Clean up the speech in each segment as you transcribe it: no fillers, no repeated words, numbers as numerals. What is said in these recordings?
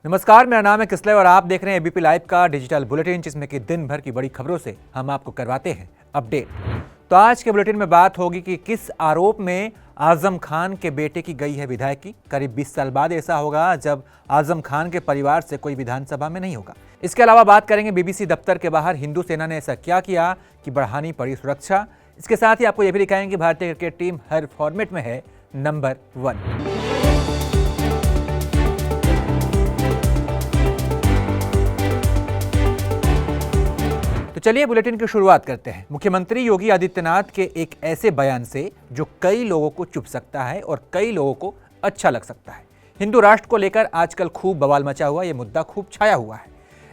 नमस्कार, मेरा नाम है किसले और आप देख रहे हैं एबीपी लाइव का डिजिटल बुलेटिन, जिसमें कि दिन भर की बड़ी खबरों से हम आपको करवाते हैं अपडेट। तो आज के बुलेटिन में बात होगी कि किस आरोप में आजम खान के बेटे की गई है विधायकी। करीब 20 साल बाद ऐसा होगा जब आजम खान के परिवार से कोई विधानसभा में नहीं होगा। इसके अलावा बात करेंगे बीबीसी दफ्तर के बाहर हिंदू सेना ने ऐसा क्या किया कि बढ़ानी पड़ी सुरक्षा। इसके साथ ही आपको यह भी दिखाएंगे कि भारतीय क्रिकेट टीम हर फॉर्मेट में है नंबर 1। तो चलिए बुलेटिन की शुरुआत करते हैं मुख्यमंत्री योगी आदित्यनाथ के एक ऐसे बयान से जो कई लोगों को चुभ सकता है और कई लोगों को अच्छा लग सकता है। हिंदू राष्ट्र को लेकर आजकल खूब बवाल मचा हुआ, यह मुद्दा खूब छाया हुआ है।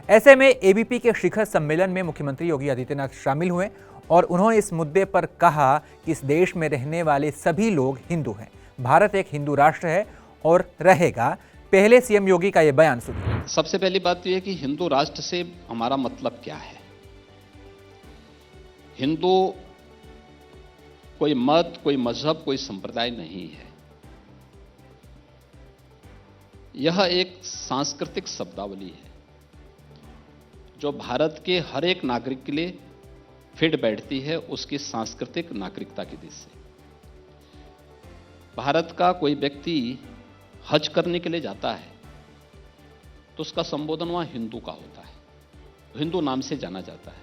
ऐसे में एबीपी के शिखर सम्मेलन में मुख्यमंत्री योगी आदित्यनाथ शामिल हुए और उन्होंने इस मुद्दे पर कहा कि इस देश में रहने वाले सभी लोग हिंदू हैं, भारत एक हिंदू राष्ट्र है और रहेगा। पहले सीएम योगी का यह बयान सुनिए। सबसे पहली बात तो यह कि हिंदू राष्ट्र से हमारा मतलब क्या है। हिंदू कोई मत, कोई मजहब, कोई संप्रदाय नहीं है। यह एक सांस्कृतिक शब्दावली है जो भारत के हर एक नागरिक के लिए फिट बैठती है उसकी सांस्कृतिक नागरिकता की दिशा से। भारत का कोई व्यक्ति हज करने के लिए जाता है तो उसका संबोधन वहां हिंदू का होता है, हिंदू नाम से जाना जाता है।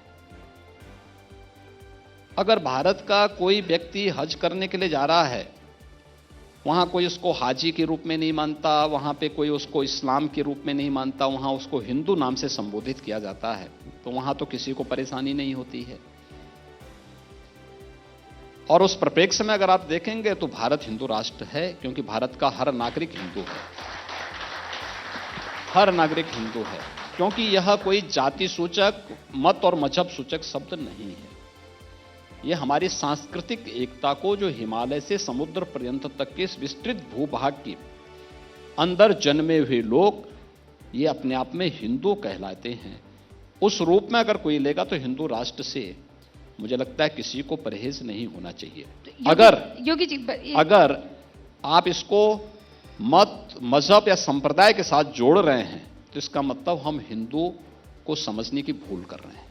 अगर भारत का कोई व्यक्ति हज करने के लिए जा रहा है, वहां कोई उसको हाजी के रूप में नहीं मानता, वहां पे कोई उसको इस्लाम के रूप में नहीं मानता, वहां उसको हिंदू नाम से संबोधित किया जाता है, तो वहां तो किसी को परेशानी नहीं होती है। और उस परिप्रेक्ष्य में अगर आप देखेंगे तो भारत हिंदू राष्ट्र है, क्योंकि भारत का हर नागरिक हिंदू है, हर नागरिक हिंदू है, क्योंकि यह कोई जाति सूचक, मत और मजहब सूचक शब्द नहीं है। यह हमारी सांस्कृतिक एकता को, जो हिमालय से समुद्र पर्यंत तक के इस विस्तृत भूभाग के अंदर जन्मे हुए लोग, ये अपने आप में हिंदू कहलाते हैं, उस रूप में अगर कोई लेगा तो हिंदू राष्ट्र से मुझे लगता है किसी को परहेज नहीं होना चाहिए। अगर आप इसको मत, मजहब या संप्रदाय के साथ जोड़ रहे हैं तो इसका मतलब हम हिंदू को समझने की भूल कर रहे हैं।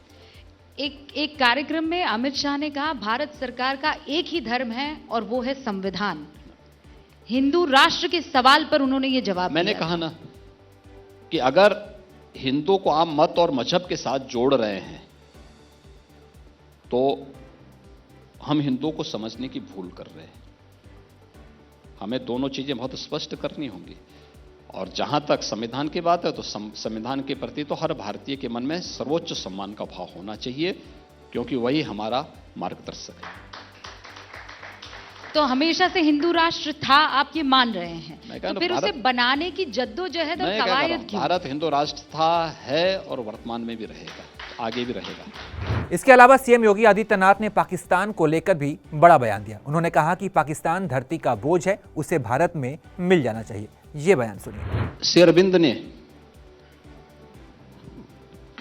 एक कार्यक्रम में अमित शाह ने कहा भारत सरकार का एक ही धर्म है और वो है संविधान। हिंदू राष्ट्र के सवाल पर उन्होंने ये जवाब दिया। मैंने कहा ना कि अगर हिंदू को आप मत और मजहब के साथ जोड़ रहे हैं तो हम हिंदू को समझने की भूल कर रहे हैं। हमें दोनों चीजें बहुत स्पष्ट करनी होंगी। और जहां तक संविधान की बात है तो संविधान के प्रति तो हर भारतीय के मन में सर्वोच्च सम्मान का भाव होना चाहिए, क्योंकि वही हमारा मार्गदर्शक है। तो हमेशा से हिंदू राष्ट्र था, आप ये मान रहे हैं, तो फिर उसे बनाने की जद्दोजहद और कवायद क्यों? भारत हिंदू राष्ट्र था, है और वर्तमान में भी रहेगा, आगे भी रहेगा। इसके अलावा सीएम योगी आदित्यनाथ ने पाकिस्तान को लेकर भी बड़ा बयान दिया। उन्होंने कहा कि पाकिस्तान धरती का बोझ है, उसे भारत में मिल जाना चाहिए। ये बयान सुनिए। श्री अरविंद ने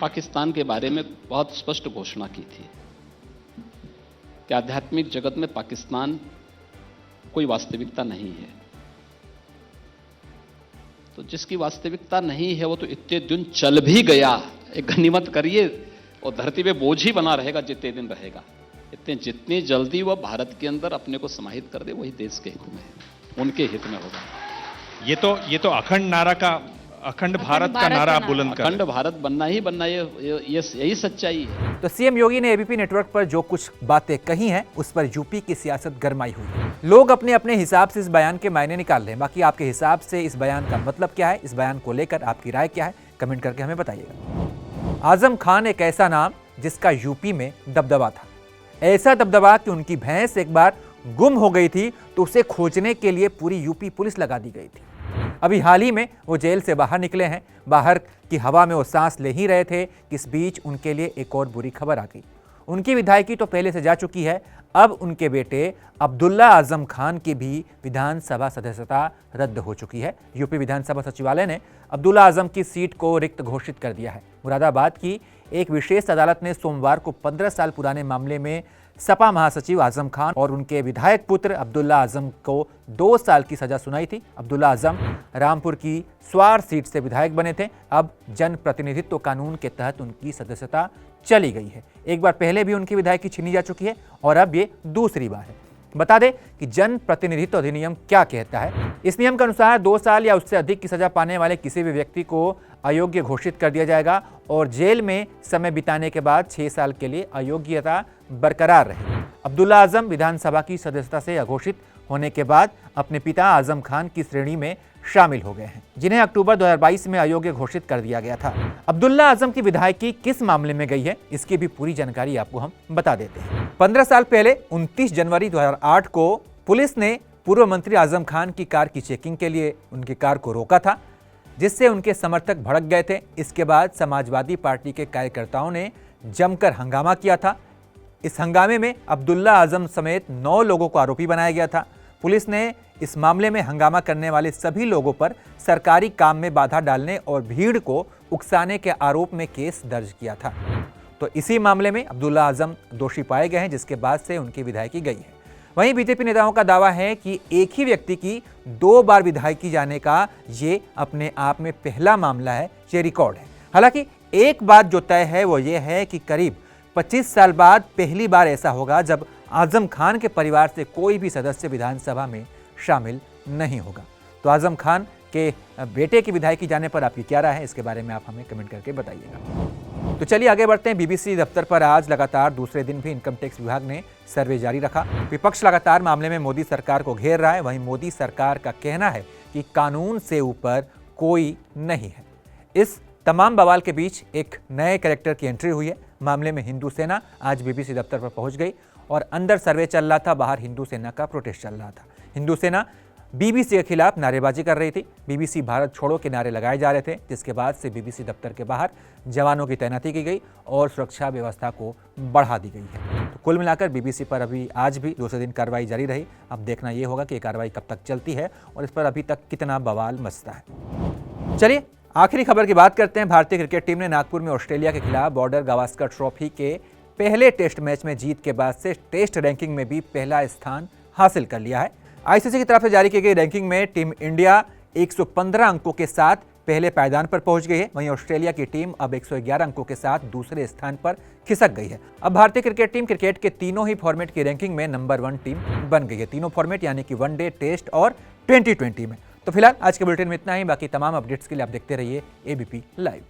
पाकिस्तान के बारे में बहुत स्पष्ट घोषणा की थी कि आध्यात्मिक जगत में पाकिस्तान कोई वास्तविकता नहीं है। तो जिसकी वास्तविकता नहीं है वो तो इतने दिन चल भी गया, एक गनीमत करिए, और धरती पे बोझ ही बना रहेगा जितने दिन रहेगा। जितनी जल्दी वह भारत के अंदर अपने को समाहित कर दे वही देश के हित में है, उनके हित में होगा। ये तो अखंड भारत का नारा बुलंद कर, अखंड भारत बनना ही बनना, यही सच्चाई है। तो सीएम योगी ने एबीपी नेटवर्क पर जो कुछ बातें कही हैं उस पर यूपी की सियासत गरमाई हुई। लोग अपने अपने हिसाब से इस बयान के मायने निकाल रहे हैं। बाकी आपके हिसाब से इस बयान का मतलब क्या है, इस बयान को लेकर आपकी राय क्या है, कमेंट करके हमें बताइएगा। आजम खान एक ऐसा नाम जिसका यूपी में दबदबा था, ऐसा दबदबा कि उनकी भैंस एक बार गुम हो गई थी तो उसे खोजने के लिए पूरी यूपी पुलिस लगा दी गई थी। अभी हाल ही में वो जेल से बाहर निकले हैं। बाहर की हवा में वो सांस ले ही रहे थे कि इस बीच उनके लिए एक और बुरी खबर आ गई। उनकी विधायकी तो पहले से जा चुकी है, अब उनके बेटे अब्दुल्ला आजम खान की भी विधानसभा सदस्यता रद्द हो चुकी है। यूपी विधानसभा सचिवालय ने अब्दुल्ला आजम की सीट को रिक्त घोषित कर दिया है। मुरादाबाद की एक विशेष अदालत ने सोमवार को 15 साल पुराने मामले में सपा महासचिव आजम खान और उनके विधायक पुत्र अब्दुल्ला आजम को 2 साल की सजा सुनाई थी। अब्दुल्ला आजम रामपुर की स्वार सीट से विधायक बने थे। अब जन प्रतिनिधित्व कानून के तहत उनकी सदस्यता चली गई है। एक बार पहले भी उनकी विधायकी छीनी जा चुकी है और अब ये दूसरी बार है। बता दें कि जन प्रतिनिधित्व अधिनियम क्या कहता है। इस नियम के अनुसार 2 साल या उससे अधिक की सजा पाने वाले किसी भी व्यक्ति को अयोग्य घोषित कर दिया जाएगा और जेल में समय बिताने के बाद 6 साल के लिए अयोग्यता बरकरार रहेगी। अब्दुल्ला आजम विधानसभा की सदस्यता से अघोषित होने के बाद अपने पिता आजम खान की श्रेणी में शामिल हो गए हैं, जिन्हें अक्टूबर 2022 में अयोग्य घोषित कर दिया गया था। अब्दुल्ला आजम की विधायकी किस मामले में गई है, इसकी भी पूरी जानकारी आपको हम बता देते हैं। 15 साल पहले 29 जनवरी 2008 को पुलिस ने पूर्व मंत्री आजम खान की कार की चेकिंग के लिए उनकी कार को रोका था, जिससे उनके समर्थक भड़क गए थे। इसके बाद समाजवादी पार्टी के कार्यकर्ताओं ने जमकर हंगामा किया था। इस हंगामे में अब्दुल्ला आजम समेत 9 लोगों को आरोपी बनाया गया था। पुलिस ने इस मामले में हंगामा करने वाले सभी लोगों पर सरकारी काम में बाधा डालने और भीड़ को उकसाने के आरोप में केस दर्ज किया था। तो इसी मामले में अब्दुल्ला आजम दोषी पाए गए हैं, जिसके बाद से उनकी विधायकी गई है। वहीं बीजेपी नेताओं का दावा है कि एक ही व्यक्ति की 2 बार विधायकी जाने का ये अपने आप में पहला मामला है, ये रिकॉर्ड है। हालांकि एक बात जो तय है वो ये है कि करीब 25 साल बाद पहली बार ऐसा होगा जब आजम खान के परिवार से कोई भी सदस्य विधानसभा में शामिल नहीं होगा। तो आजम खान के बेटे की विधायकी जाने पर आपकी क्या राय है, इसके बारे में आप हमें कमेंट करके बताइएगा। तो चलिए आगे बढ़ते हैं। बीबीसी दफ्तर पर आज लगातार दूसरे दिन भी इनकम टैक्स विभाग ने सर्वे जारी रखा। विपक्ष लगातार मामले में मोदी सरकार को घेर रहा है। वहीं मोदी सरकार का कहना है कि कानून से ऊपर कोई नहीं है। इस तमाम बवाल के बीच एक नए कैरेक्टर की एंट्री हुई है। मामले में हिंदू सेना आज बीबीसी दफ्तर पर पहुंच गई और अंदर सर्वे चल रहा था, बाहर हिंदू सेना का प्रोटेस्ट चल रहा था। हिंदू सेना बीबीसी के खिलाफ नारेबाजी कर रही थी। बीबीसी भारत छोड़ो के नारे लगाए जा रहे थे, जिसके बाद से बीबीसी दफ्तर के बाहर जवानों की तैनाती की गई और सुरक्षा व्यवस्था को बढ़ा दी गई है। तो कुल मिलाकर बीबीसी पर अभी आज भी दूसरे दिन कार्रवाई जारी रही। अब देखना ये होगा कि ये कार्रवाई कब तक चलती है और इस पर अभी तक कितना बवाल मचता है। चलिए आखिरी खबर की बात करते हैं। भारतीय क्रिकेट टीम ने नागपुर में ऑस्ट्रेलिया के खिलाफ बॉर्डर गावस्कर ट्रॉफी के पहले टेस्ट मैच में जीत के बाद से टेस्ट रैंकिंग में भी पहला स्थान हासिल कर लिया है। आईसीसी की तरफ से जारी की गई रैंकिंग में टीम इंडिया 115 अंकों के साथ पहले पायदान पर पहुंच गई है। वहीं ऑस्ट्रेलिया की टीम अब 111 अंकों के साथ दूसरे स्थान पर खिसक गई है। अब भारतीय क्रिकेट टीम क्रिकेट के तीनों ही फॉर्मेट की रैंकिंग में नंबर 1 टीम बन गई है। तीनों फॉर्मेट यानी कि वनडे, टेस्ट और T20 में। तो फिलहाल आज के बुलेटिन में इतना ही। बाकी तमाम अपडेट्स के लिए आप देखते रहिए एबीपी लाइव।